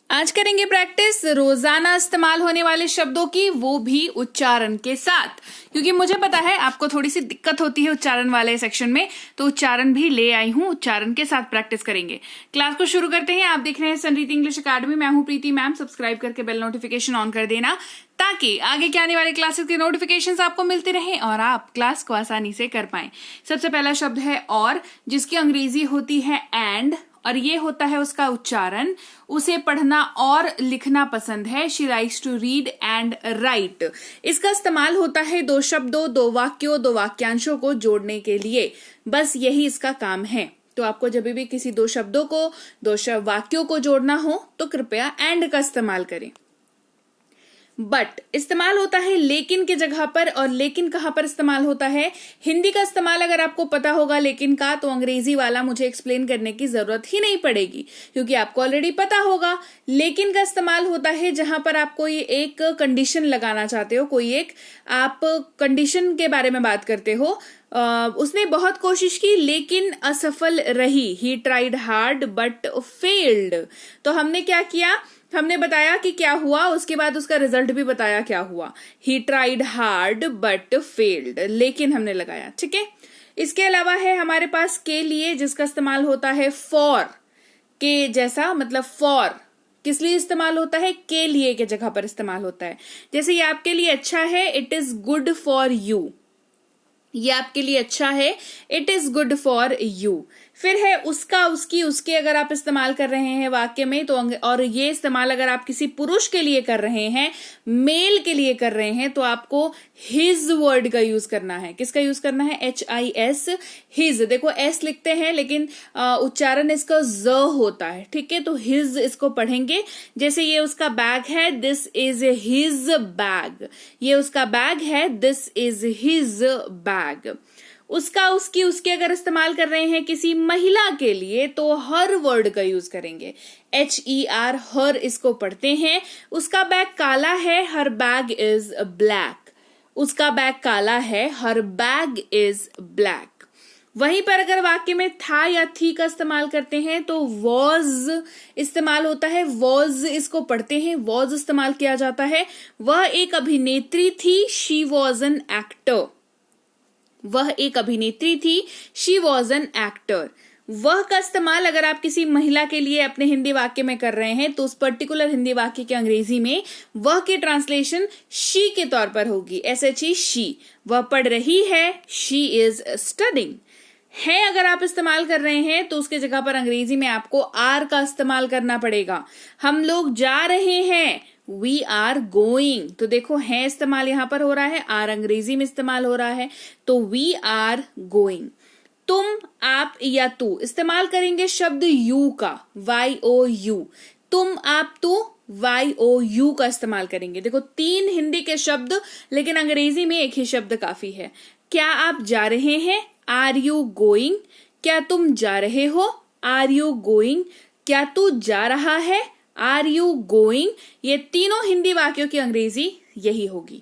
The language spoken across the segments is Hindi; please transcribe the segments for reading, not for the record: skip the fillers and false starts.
आज करेंगे प्रैक्टिस रोजाना इस्तेमाल होने वाले शब्दों की, वो भी उच्चारण के साथ, क्योंकि मुझे पता है आपको थोड़ी सी दिक्कत होती है उच्चारण वाले सेक्शन में, तो उच्चारण भी ले आई हूं। उच्चारण के साथ प्रैक्टिस करेंगे। क्लास को शुरू करते हैं। आप देख रहे हैं संरीति इंग्लिश अकेडमी। मैं हूं प्रीति मैम। सब्सक्राइब करके बेल नोटिफिकेशन ऑन कर देना ताकि आगे के आने वाले क्लासेस के नोटिफिकेशंस आपको मिलते रहें और आप क्लास को आसानी से कर पाएं। सबसे पहला शब्द है और, जिसकी अंग्रेजी होती है एंड, और ये होता है उसका उच्चारण। उसे पढ़ना और लिखना पसंद है। She likes to read and write. इसका इस्तेमाल होता है दो शब्दों, दो वाक्यों, दो वाक्यांशों को जोड़ने के लिए। बस यही इसका काम है। तो आपको जब भी किसी दो शब्दों को, दो वाक्यों को जोड़ना हो तो कृपया एंड का इस्तेमाल करें। बट इस्तेमाल होता है लेकिन के जगह पर, और लेकिन कहां पर इस्तेमाल होता है? हिंदी का इस्तेमाल अगर आपको पता होगा लेकिन का, तो अंग्रेजी वाला मुझे एक्सप्लेन करने की जरूरत ही नहीं पड़ेगी, क्योंकि आपको ऑलरेडी पता होगा। लेकिन का इस्तेमाल होता है जहां पर आप कोई एक कंडीशन लगाना चाहते हो, कोई एक आप कंडीशन के बारे में बात करते हो। उसने बहुत कोशिश की लेकिन असफल रही। He tried hard but failed. तो हमने क्या किया? हमने बताया कि क्या हुआ, उसके बाद उसका रिजल्ट भी बताया क्या हुआ। He tried hard but failed, लेकिन हमने लगाया। ठीक है। इसके अलावा है हमारे पास के लिए, जिसका इस्तेमाल होता है फॉर के जैसा, मतलब फॉर किस लिए इस्तेमाल होता है? के लिए के जगह पर इस्तेमाल होता है। जैसे ये आपके लिए अच्छा है, it is good for you. ये आपके लिए अच्छा है, it is good for you. फिर है उसका, उसकी, उसके, अगर आप इस्तेमाल कर रहे हैं वाक्य में तो, और ये इस्तेमाल अगर आप किसी पुरुष के लिए कर रहे हैं, मेल के लिए कर रहे हैं, तो आपको हिज वर्ड का यूज करना है। किसका यूज करना है? HIS, his. देखो एस लिखते हैं लेकिन उच्चारण इसका ज होता है। ठीक है, तो हिज इसको पढ़ेंगे। जैसे ये उसका बैग है, दिस इज हिज बैग। ये उसका बैग है, दिस इज हिज बैग। उसका, उसकी, उसके अगर इस्तेमाल कर रहे हैं किसी महिला के लिए तो हर वर्ड का यूज करेंगे। HER, हर इसको पढ़ते हैं। उसका बैग काला है, हर बैग इज ब्लैक। उसका बैग काला है, हर बैग इज ब्लैक। वहीं पर अगर वाक्य में था या थी का इस्तेमाल करते हैं तो वॉज इस्तेमाल होता है। वॉज इसको पढ़ते हैं, वॉज इस्तेमाल किया जाता है। वह एक अभिनेत्री थी, शी वॉज एन एक्टर। वह एक अभिनेत्री थी, शी वॉज एन एक्टर। वह का इस्तेमाल अगर आप किसी महिला के लिए अपने हिंदी वाक्य में कर रहे हैं तो उस पर्टिकुलर हिंदी वाक्य के अंग्रेजी में वह की ट्रांसलेशन शी के तौर पर होगी। SHE, she. वह पढ़ रही है, शी इज स्टडिंग। है अगर आप इस्तेमाल कर रहे हैं तो उसके जगह पर अंग्रेजी में आपको आर का इस्तेमाल करना पड़ेगा। हम लोग जा रहे हैं, वी आर गोइंग। तो देखो है इस्तेमाल यहां पर हो रहा है, आर अंग्रेजी में इस्तेमाल हो रहा है, तो वी आर गोइंग। तुम, आप या तू इस्तेमाल करेंगे शब्द यू का, YOU। तुम, आप, तू, YOU का इस्तेमाल करेंगे। देखो 3 हिंदी के शब्द, लेकिन अंग्रेजी में एक ही शब्द काफी है। क्या आप जा रहे हैं? Are you going. क्या तुम जा रहे हो? Are you going. क्या तू जा रहा है? Are you going. ये तीनों हिंदी वाक्यों की अंग्रेजी यही होगी।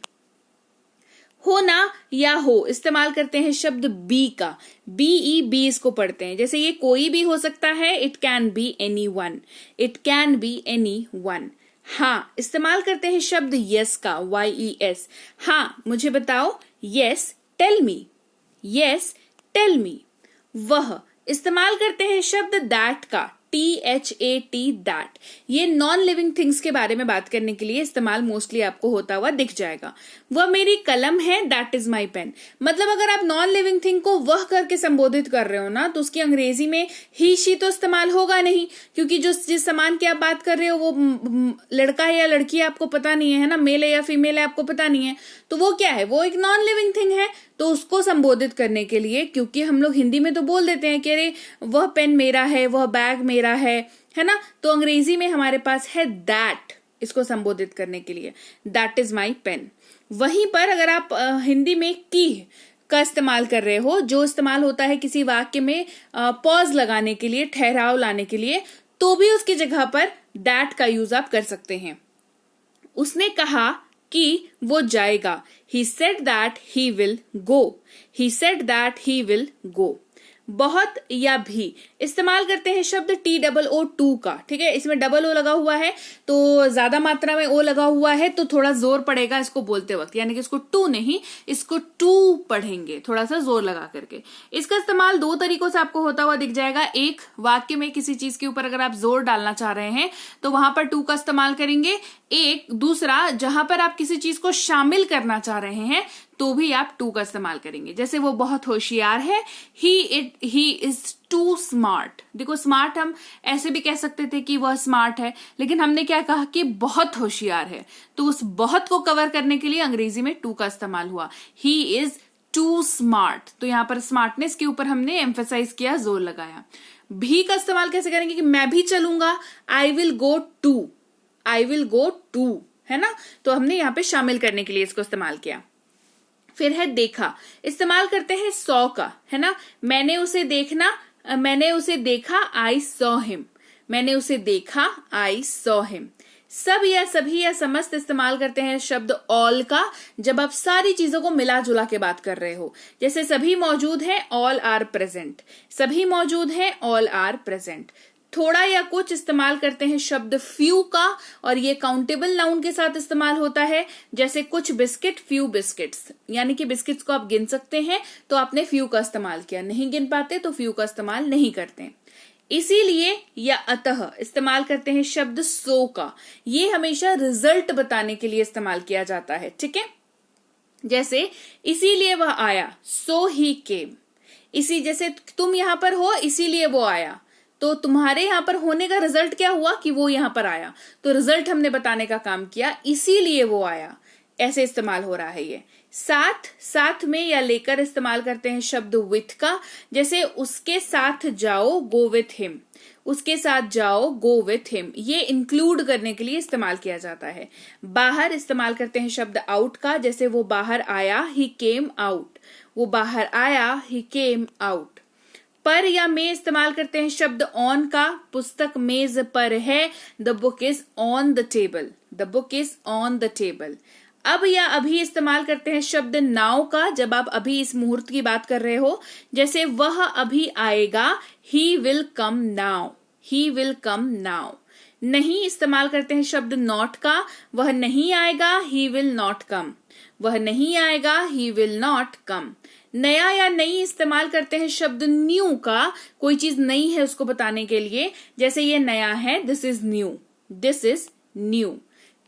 होना या हो इस्तेमाल करते हैं शब्द बी का, BE इसको पढ़ते हैं। जैसे ये कोई भी हो सकता है, it can be any one. It can be any one. हाँ इस्तेमाल करते हैं शब्द यस का, YES। हाँ मुझे बताओ, yes tell me. Yes tell me. वह इस्तेमाल करते हैं शब्द दैट का, THAT, दैट। ये नॉन लिविंग थिंग्स के बारे में बात करने के लिए इस्तेमाल मोस्टली आपको होता हुआ दिख जाएगा। वह मेरी कलम है, दैट इज माई पेन। मतलब अगर आप नॉन लिविंग थिंग को वह करके संबोधित कर रहे हो ना, तो उसकी अंग्रेजी में ही शी तो इस्तेमाल होगा नहीं, क्योंकि जिस सामान की आप बात कर रहे हो वो लड़का है या लड़की है आपको पता नहीं है ना, मेल है या फीमेल है आपको पता नहीं है, तो वो क्या है? वो एक नॉन लिविंग थिंग है। तो उसको संबोधित करने के लिए, क्योंकि हम लोग हिंदी में तो बोल देते हैं कि अरे वह पेन मेरा है, वह बैग मेरा है ना, तो अंग्रेजी में हमारे पास है दैट, इसको संबोधित करने के लिए, दैट इज माई पेन। वहीं पर अगर आप हिंदी में की का इस्तेमाल कर रहे हो, जो इस्तेमाल होता है किसी वाक्य में पॉज लगाने के लिए, ठहराव लाने के लिए, तो भी उसकी जगह पर दैट का यूज आप कर सकते हैं। उसने कहा कि वो जाएगा, he said that he will go। he said that he will go। बहुत या भी। इस्तेमाल करते हैं शब्द TOO का, ठीक है, इसमें डबल ओ लगा हुआ है तो ज्यादा मात्रा में ओ लगा हुआ है तो थोड़ा जोर पड़ेगा इसको बोलते वक्त, यानी कि इसको टू नहीं, इसको टू पढ़ेंगे थोड़ा सा जोर लगा करके। इसका इस्तेमाल दो तरीकों से आपको होता हुआ दिख जाएगा। एक, वाक्य में किसी चीज के ऊपर अगर आप जोर डालना चाह रहे हैं तो वहां पर टू का इस्तेमाल करेंगे। एक दूसरा, जहां पर आप किसी चीज को शामिल करना चाह रहे हैं तो भी आप टू का इस्तेमाल करेंगे। जैसे वो बहुत होशियार है, ही इज टू स्मार्ट। देखो स्मार्ट हम ऐसे भी कह सकते थे कि वह स्मार्ट है, लेकिन हमने क्या कहा कि बहुत होशियार है, तो उस बहुत को कवर करने के लिए अंग्रेजी में टू का इस्तेमाल हुआ। ही इज टू स्मार्ट, तो यहां पर स्मार्टनेस के ऊपर हमने एम्फेसाइज किया, जोर लगाया। भी का इस्तेमाल कैसे करेंगे कि मैं भी चलूंगा, I will go too, I will go too, है ना, तो हमने यहाँ पे शामिल करने के लिए इसको इस्तेमाल किया। फिर है देखा, इस्तेमाल करते हैं सॉ का, है ना, मैंने उसे देखा, आई सॉ हिम, मैंने उसे देखा, आई सॉ हिम। सब या सभी या समस्त इस्तेमाल करते हैं शब्द ऑल का जब आप सारी चीजों को मिला जुला के बात कर रहे हो। जैसे सभी मौजूद हैं, ऑल आर प्रेजेंट, सभी मौजूद हैं, ऑल आर प्रेजेंट। थोड़ा या कुछ इस्तेमाल करते हैं शब्द फ्यू का, और ये काउंटेबल नाउन के साथ इस्तेमाल होता है। जैसे कुछ बिस्किट, फ्यू बिस्किट्स, यानी कि बिस्किट्स को आप गिन सकते हैं तो आपने फ्यू का इस्तेमाल किया, नहीं गिन पाते तो फ्यू का इस्तेमाल नहीं करते। इसीलिए या अतः इस्तेमाल करते हैं शब्द सो का, ये हमेशा रिजल्ट बताने के लिए इस्तेमाल किया जाता है, ठीक है। जैसे इसीलिए वह आया, सो ही केम। इसी जैसे तुम यहां पर हो इसीलिए वो आया, तो तुम्हारे यहां पर होने का रिजल्ट क्या हुआ कि वो यहां पर आया, तो रिजल्ट हमने बताने का काम किया, इसीलिए वो आया, ऐसे इस्तेमाल हो रहा है ये। साथ, साथ में या लेकर इस्तेमाल करते हैं शब्द विथ का। जैसे उसके साथ जाओ, गो विथ हिम, उसके साथ जाओ, गो विथ हिम, ये इंक्लूड करने के लिए इस्तेमाल किया जाता है। बाहर इस्तेमाल करते हैं शब्द आउट का। जैसे वो बाहर आया, ही केम आउट, वो बाहर आया, ही केम आउट। पर या में इस्तेमाल करते हैं शब्द ऑन का। पुस्तक मेज पर है, the book is on the table, the book is on the table. अब या अभी इस्तेमाल करते हैं शब्द नाउ का जब आप अभी इस मुहूर्त की बात कर रहे हो। जैसे वह अभी आएगा, he will come now, he will come now. नहीं इस्तेमाल करते हैं शब्द नॉट का। वह नहीं आएगा, ही विल नॉट कम, वह नहीं आएगा, ही विल नॉट कम। नया या नई इस्तेमाल करते हैं शब्द न्यू का, कोई चीज नई है उसको बताने के लिए। जैसे ये नया है, this is new, this is new.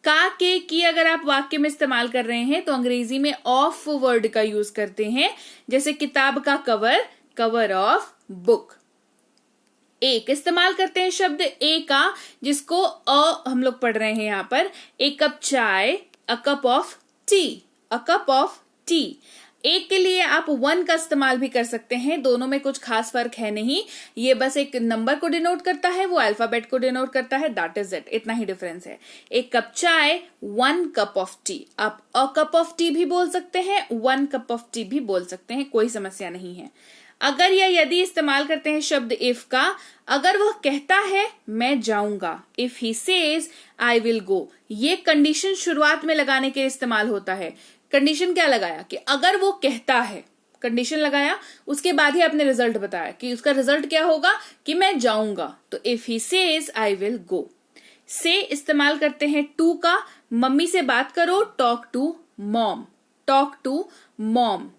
का के की अगर आप वाक्य में इस्तेमाल कर रहे हैं तो अंग्रेजी में ऑफ वर्ड का यूज करते हैं। जैसे किताब का कवर, कवर ऑफ बुक। एक इस्तेमाल करते हैं शब्द ए का, जिसको हम लोग पढ़ रहे हैं यहां पर। एक कप चाय, a cup of T, a cup of T. एक के लिए आप वन का इस्तेमाल भी कर सकते हैं, दोनों में कुछ खास फर्क है नहीं, ये बस एक नंबर को डिनोट करता है, वो अल्फाबेट को डिनोट करता है, दैट इज इट, इतना ही डिफरेंस है। एक कप चाय, वन कप ऑफ टी। आप अ कप ऑफ टी भी बोल सकते हैं, वन कप ऑफ टी भी बोल सकते हैं, कोई समस्या नहीं है। अगर या यदि इस्तेमाल करते हैं शब्द इफ का। अगर वह कहता है मैं जाऊंगा, if he says I will गो, ये कंडीशन शुरुआत में लगाने के लिए इस्तेमाल होता है। कंडीशन क्या लगाया कि अगर वो कहता है, कंडीशन लगाया, उसके बाद ही आपने रिजल्ट बताया कि उसका रिजल्ट क्या होगा कि मैं जाऊंगा, तो if he says I will गो। से इस्तेमाल करते हैं टू का। मम्मी से बात करो, talk to mom, talk to mom.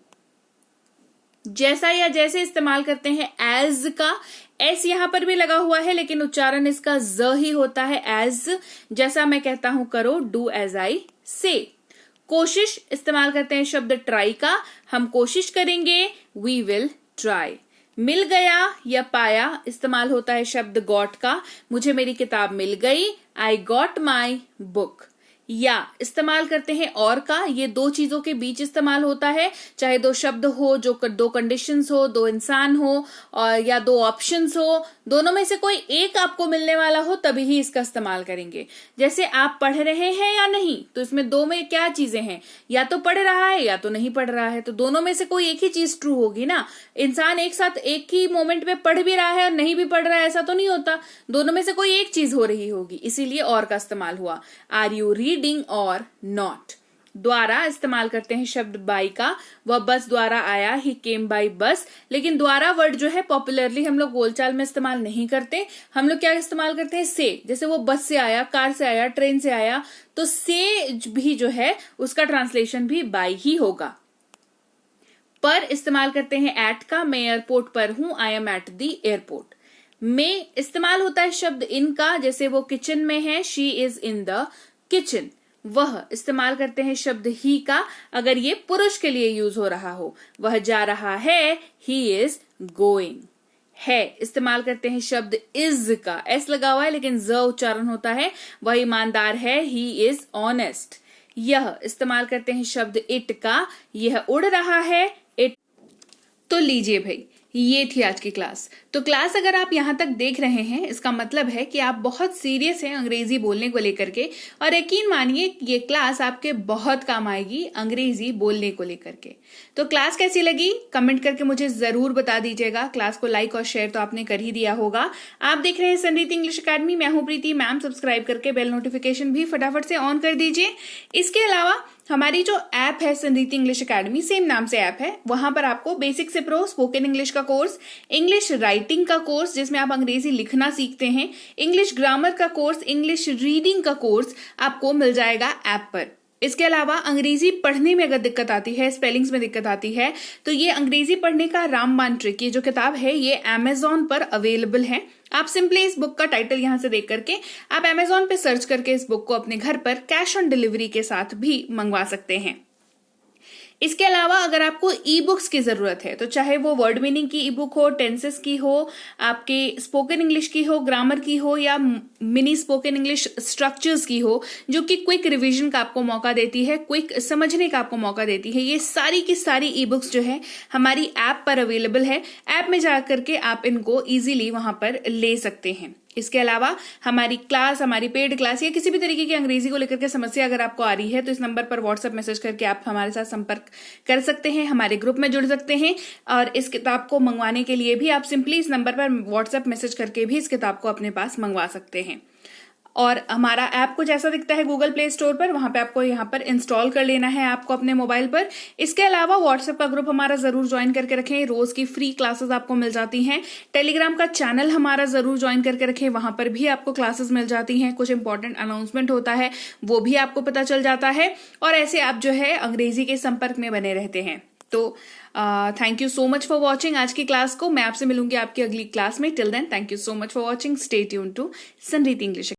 जैसा या जैसे इस्तेमाल करते हैं एज का। एस यहां पर भी लगा हुआ है लेकिन उच्चारण इसका ज ही होता है, एज। जैसा मैं कहता हूं करो, डू एज आई से। कोशिश इस्तेमाल करते हैं शब्द ट्राई का। हम कोशिश करेंगे, वी विल ट्राई। मिल गया या पाया इस्तेमाल होता है शब्द गॉट का। मुझे मेरी किताब मिल गई, आई गॉट माई बुक। या इस्तेमाल करते हैं और का। ये दो चीजों के बीच इस्तेमाल होता है, चाहे दो शब्द हो, जो दो कंडीशंस हो, दो इंसान हो, और या दो ऑप्शंस हो, दोनों में से कोई एक आपको मिलने वाला हो तभी ही इसका इस्तेमाल करेंगे। जैसे आप पढ़ रहे हैं या नहीं, तो इसमें दो में क्या चीजें हैं, या तो पढ़ रहा है या तो नहीं पढ़ रहा है, तो दोनों में से कोई एक ही चीज ट्रू होगी ना। इंसान एक साथ एक ही मोमेंट में पढ़ भी रहा है और नहीं भी पढ़ रहा है, ऐसा तो नहीं होता, दोनों में से कोई एक चीज हो रही होगी, इसीलिए और का इस्तेमाल हुआ। आर यू रीडिंग और नॉट। द्वारा इस्तेमाल करते हैं शब्द बाई का, वह बस द्वारा आया, ही केम बाई बस। लेकिन द्वारा वर्ड जो है पॉपुलरली हम लोग बोलचाल में इस्तेमाल नहीं करते, हम लोग क्या इस्तेमाल करते हैं, से। जैसे वो बस से आया, कार से आया, ट्रेन से आया, तो से भी जो है उसका ट्रांसलेशन भी बाई ही होगा। पर इस्तेमाल करते हैं एट का, मैं एयरपोर्ट पर हूं, I am at the airport. में इस्तेमाल होता है शब्द इन का, जैसे वो किचन में है, she is in the kitchen. वह इस्तेमाल करते हैं शब्द ही का, अगर ये पुरुष के लिए यूज हो रहा हो, वह जा रहा है, ही इज गोइंग। है इस्तेमाल करते हैं शब्द इज का, एस लगा हुआ है लेकिन ज उच्चारण होता है, वह ईमानदार है, ही इज ऑनेस्ट। यह इस्तेमाल करते हैं शब्द इट का, यह उड़ रहा है, इट। तो लीजिए भाई, ये थी आज की क्लास। तो क्लास अगर आप यहां तक देख रहे हैं, इसका मतलब है कि आप बहुत सीरियस हैं अंग्रेजी बोलने को लेकर के, और यकीन मानिए ये क्लास आपके बहुत काम आएगी अंग्रेजी बोलने को लेकर के। तो क्लास कैसी लगी कमेंट करके मुझे जरूर बता दीजिएगा। क्लास को लाइक और शेयर तो आपने कर ही दिया होगा। आप देख रहे हैं संरीति इंग्लिश अकेडमी, मैं हूं प्रीति मैम। सब्सक्राइब करके बेल नोटिफिकेशन भी फटाफट से ऑन कर दीजिए। इसके अलावा हमारी जो ऐप है संरीति इंग्लिश अकेडमी, सेम नाम से ऐप है, वहां पर आपको बेसिक से प्रो स्पोकन इंग्लिश का कोर्स, इंग्लिश राइटिंग का कोर्स जिसमें आप अंग्रेजी लिखना सीखते हैं, इंग्लिश ग्रामर का कोर्स, इंग्लिश रीडिंग का कोर्स आपको मिल जाएगा ऐप पर। इसके अलावा अंग्रेजी पढ़ने में अगर दिक्कत आती है, स्पेलिंग्स में दिक्कत आती है, तो ये अंग्रेजी पढ़ने का रामबाण ट्रिक, ये जो किताब है ये अमेजॉन पर अवेलेबल है। आप सिंपली इस बुक का टाइटल यहां से देख करके आप अमेजॉन पे सर्च करके इस बुक को अपने घर पर कैश ऑन डिलीवरी के साथ भी मंगवा सकते हैं। इसके अलावा अगर आपको ई बुक्स की जरूरत है, तो चाहे वो वर्ड मीनिंग की ई बुक हो, टेंसेस की हो, आपके स्पोकन इंग्लिश की हो, ग्रामर की हो, या मिनी स्पोकन इंग्लिश स्ट्रक्चर्स की हो, जो कि क्विक रिवीजन का आपको मौका देती है, क्विक समझने का आपको मौका देती है, ये सारी की सारी ई बुक्स जो है हमारी ऐप पर अवेलेबल है। ऐप में जाकर के आप इनको इजीली वहां पर ले सकते हैं। इसके अलावा हमारी क्लास, हमारी पेड क्लास या किसी भी तरीके की अंग्रेजी को लेकर के समस्या अगर आपको आ रही है, तो इस नंबर पर व्हाट्सएप मैसेज करके आप हमारे साथ संपर्क कर सकते हैं, हमारे ग्रुप में जुड़ सकते हैं। और इस किताब को मंगवाने के लिए भी आप सिंपली इस नंबर पर व्हाट्सएप मैसेज करके भी इस किताब को अपने पास मंगवा सकते हैं। और हमारा ऐप कुछ ऐसा दिखता है गूगल प्ले स्टोर पर, वहां पे आपको यहाँ पर इंस्टॉल कर लेना है आपको अपने मोबाइल पर। इसके अलावा व्हाट्सएप का ग्रुप हमारा जरूर ज्वाइन करके रखें, रोज की फ्री क्लासेस आपको मिल जाती हैं। टेलीग्राम का चैनल हमारा जरूर ज्वाइन करके रखें, वहां पर भी आपको क्लासेस मिल जाती हैं, कुछ इंपॉर्टेंट अनाउंसमेंट होता है वो भी आपको पता चल जाता है, और ऐसे आप जो है अंग्रेजी के संपर्क में बने रहते हैं। तो thank you so much for watching आज की क्लास को। मैं आपसे मिलूंगी आपकी अगली क्लास में। Till then thank you so much for watching. Stay tuned to Sanriti English.